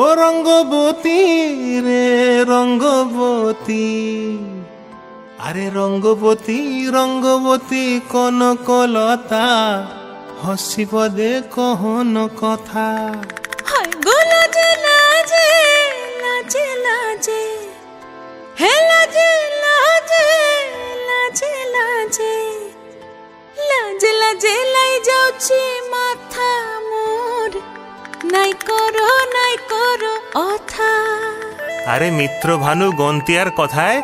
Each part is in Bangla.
ও রঙ্গবতী রে রঙ্গবতী, আরে রঙ্গবতী রঙ্গবতী কনকলতা, হসিব দে কহন কথা। হায় গো লাজে লাজে লাজে লাজে, হে লাজে লাজে লাজে লাজে, লাজে লাজে লাই যাଉଛି মাথা মোর, নাই করো অথা। আরে মিত্র ভানু গন্তিয়ার কথায়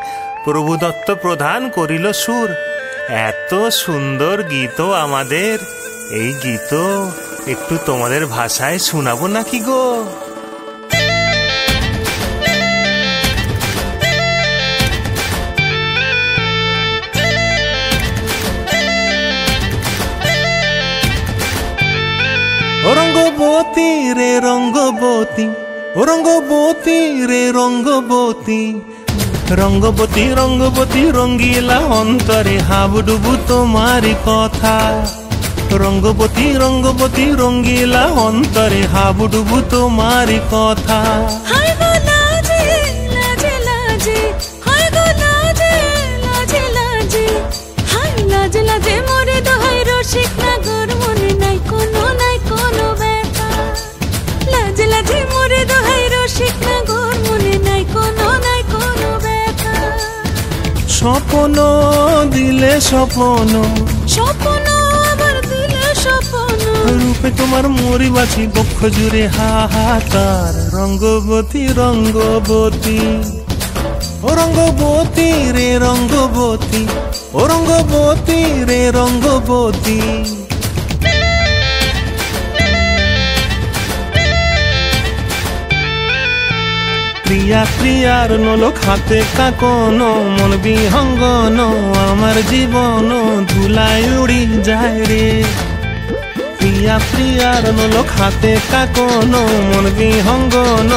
প্রভু দত্ত প্রধান করিল সুর। এত সুন্দর গীত আমাদের, এই গীত একটু তোমাদের ভাষায় শোনাবো নাকি গো? ও রঙ্গবতী রে রঙ্গবতী, ও রঙ্গবতী রে রঙ্গবতী, রঙ্গবতী রঙ্গবতী রঙ্গিলা অন্তরে হাবুডুবু তোমারি কথা। রঙ্গবতী রঙ্গবতী রঙ্গিলা অন্তরে হাবুডুবু তোমারি কথা। হায় গো লাজে লাজে লাজে, হায় গো লাজে লাজে লাজে, হায় লাজে লাজে মোরে দোহাই রসিক নাগর, মনে নাই কোনো ব্যথা। লাজে লাজে মোরে দোহাই রসিক নাগর, মনে নাই কোনো ব্যথা। স্বপ্ন দিলে স্বপ্ন, স্বপ্ন আবার দিলে স্বপ্ন, রূপে তোমার মরি বাছি বক্ষ জুড়ে হাহাকার। রঙ্গবতী রঙ্গবতী, ও রঙ্গবতী রে রঙ্গবতী, ও রঙ্গবতী রে রঙ্গবতী। প্রিয়া প্রিয়ার নলো খাতে কাকন, মন বিহঙ্গন আমার জীবন ধুলায় উড়ি যায় রে। প্রিয়া প্রিয়ার নলো খাতে কাকন, মন বিহঙ্গন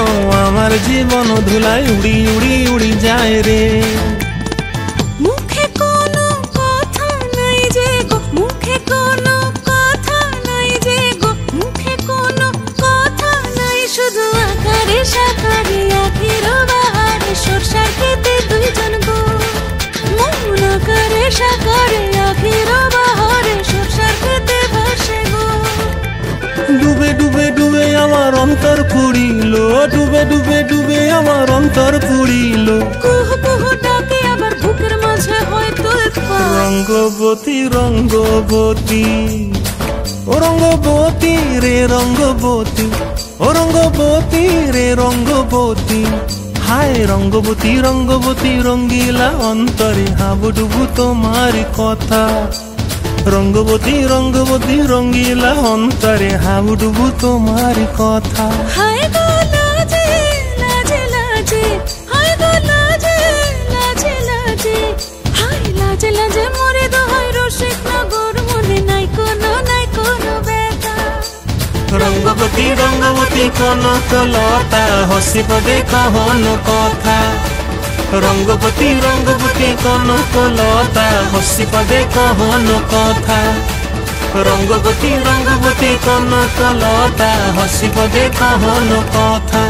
আমার জীবন ধুলায় উড়ি উড়ি উড়ি যায় রে। মুখে কোনো কথা নাই যে গো, মুখে কোনো কথা নাই যে গো, মুখে কোনো কথা নাই, শুধু আকারে সাকারে আখির বাহারে সরষার খেতে দুইজন গো। মন আকারে সাকারে আখির বাহারে সরষার খেতে ভাসে গো। ডুবে ডুবে ডুবে আমার অন্তর পুড়িল, ডুবে ডুবে ডুবে আমার অন্তর পুড়িল। কুহু কুহু ডাকে আবার বুকের মাঝে হয় তোলপাড়। রঙ্গবতী রঙ্গবতী, ও রঙ্গবতী রে রঙ্গবতী, ও রঙ্গবতী রে রঙ্গবতী। হায় রঙ্গবতী রঙ্গবতী রঙ্গিলা অন্তরে হাবুডুবু তোমারি কথা। রঙ্গবতী রঙ্গবতী রঙ্গিলা অন্তরে হাবুডুবু তোমারি কথা। হায় গো লাজে লাজে লাজে, হায় গো লাজে লাজে লাজে, হায় লাজে লাজে মোরে দোহাই রসিক নগর, মনে নাই কোনো ব্যথা। রঙ্গবতী রঙ্গবতী কনকলতা, হসিব দে কহন কথা। রঙ্গবতী রঙ্গবতী কনকলতা, হসিব দে কহন কথা। রঙ্গবতী রঙ্গবতী কনকলতা, হসিব দে কহন কথা।